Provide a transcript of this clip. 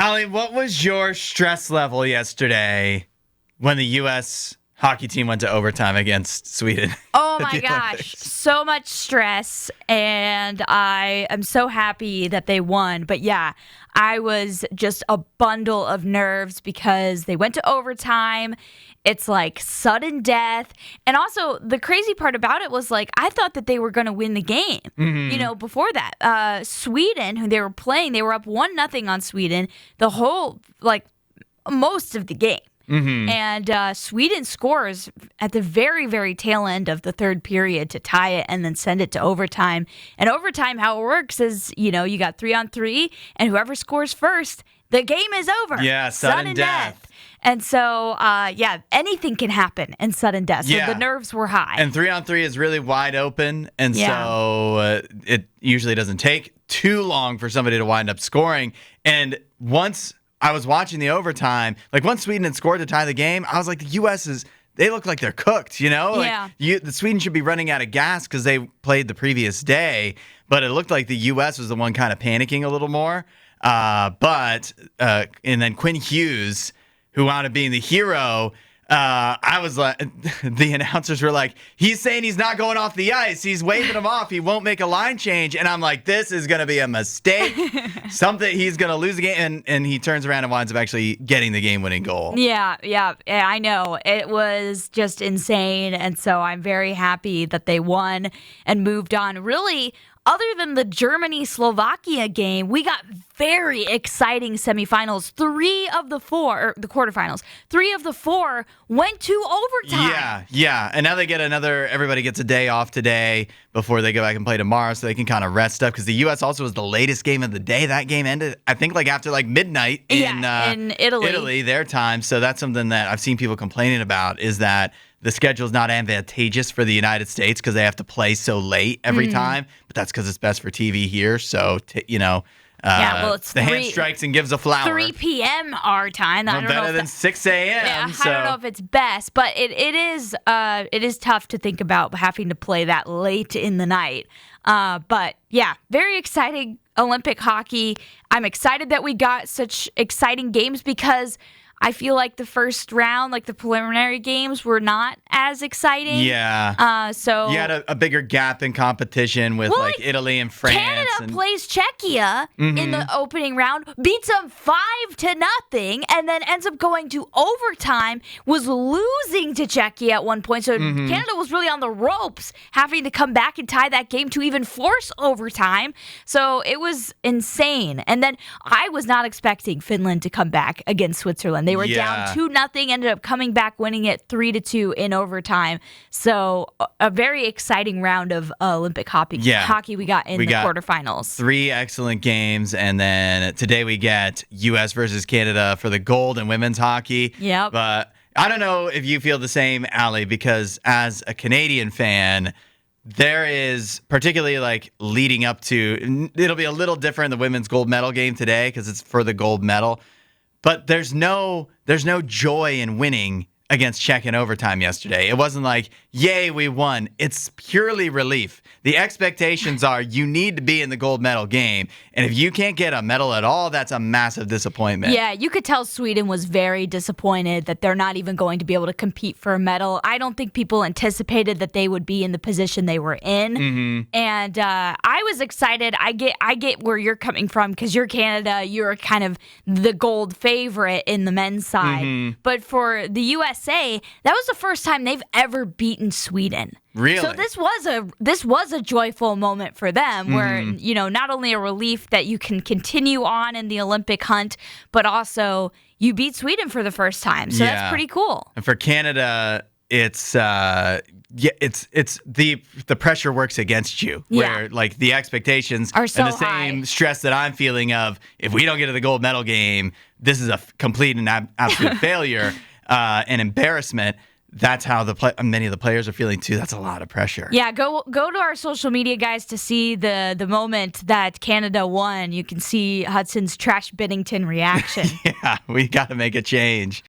Allie, what was your stress level yesterday when the U.S. hockey team went to overtime against Sweden? Oh my gosh, so much stress, and I am so happy that they won. But yeah, I was just a bundle of nerves because they went to overtime. It's like sudden death. And also, the crazy part about it was like, I thought that they were going to win the game, before that. Sweden, who they were playing, they were up 1-0 on Sweden the whole, most of the game. And Sweden scores at the very, very tail end of the third period to tie it and then send it to overtime. And overtime, how it works is, you got 3-on-3, and whoever scores first, the game is over. Yeah, sudden death. And so, anything can happen in sudden death. So the nerves were high. And 3-on-3 is really wide open. And so it usually doesn't take too long for somebody to wind up scoring. And once I was watching the overtime, once Sweden had scored to tie the game, I was like, the U.S. they look like they're cooked, Yeah. The Sweden should be running out of gas because they played the previous day. But it looked like the U.S. was the one kind of panicking a little more. And then Quinn Hughes, who wound up being the hero, I was like, the announcers were like, he's saying he's not going off the ice. He's waving him off. He won't make a line change. And I'm like, this is going to be a mistake. He's going to lose the game. And he turns around and winds up actually getting the game-winning goal. Yeah, I know. It was just insane. And so I'm very happy that they won and moved on. Really, other than the Germany-Slovakia game, we got very exciting semifinals. The quarterfinals. 3 of the 4 went to overtime. Yeah. And now they get everybody gets a day off today before they go back and play tomorrow so they can kind of rest up because the U.S. also was the latest game of the day. That game ended, I think, after midnight in Italy, their time. So that's something that I've seen people complaining about is that the schedule is not advantageous for the United States because they have to play so late every time. But that's because it's best for TV here. So, it's the hand strikes and gives a flower. 3 p.m. our time. Better than 6 a.m. Yeah, I don't know if it's best, but it is tough to think about having to play that late in the night. But yeah, very exciting Olympic hockey. I'm excited that we got such exciting games because I feel like the first round, the preliminary games, were not as exciting. Yeah. So you had a bigger gap in competition with Italy and France. Canada plays Czechia in the opening round, beats them 5-0, and then ends up going to overtime. Was losing to Czechia at one point, so Canada was really on the ropes, having to come back and tie that game to even force overtime. So it was insane. And then I was not expecting Finland to come back against Switzerland. They were down 2-0, ended up coming back, winning it 3-2 in overtime. So a very exciting round of Olympic hockey we got in the quarterfinals. 3 excellent games, and then today we get U.S. versus Canada for the gold in women's hockey. Yep. But I don't know if you feel the same, Allie, because as a Canadian fan, there is particularly leading up to, it'll be a little different in the women's gold medal game today because it's for the gold medal. But there's no joy in winning against Czech in overtime yesterday. It wasn't like, yay, we won. It's purely relief. The expectations are you need to be in the gold medal game. And if you can't get a medal at all, that's a massive disappointment. Yeah, you could tell Sweden was very disappointed that they're not even going to be able to compete for a medal. I don't think people anticipated that they would be in the position they were in. And I was excited. I get where you're coming from because you're Canada. You're kind of the gold favorite in the men's side. But for the USA, that was the first time they've ever beaten Sweden. Really? So this was a joyful moment for them where, not only a relief that you can continue on in the Olympic hunt, but also you beat Sweden for the first time. So that's pretty cool. And for Canada, it's the pressure works against you where the expectations are so and the same high. Stress that I'm feeling of if we don't get to the gold medal game, this is a complete and absolute failure and embarrassment. That's how many of the players are feeling too. That's a lot of pressure. Yeah, go to our social media, guys, to see the moment that Canada won. You can see Hudson's Trash Binnington reaction. Yeah, we got to make a change.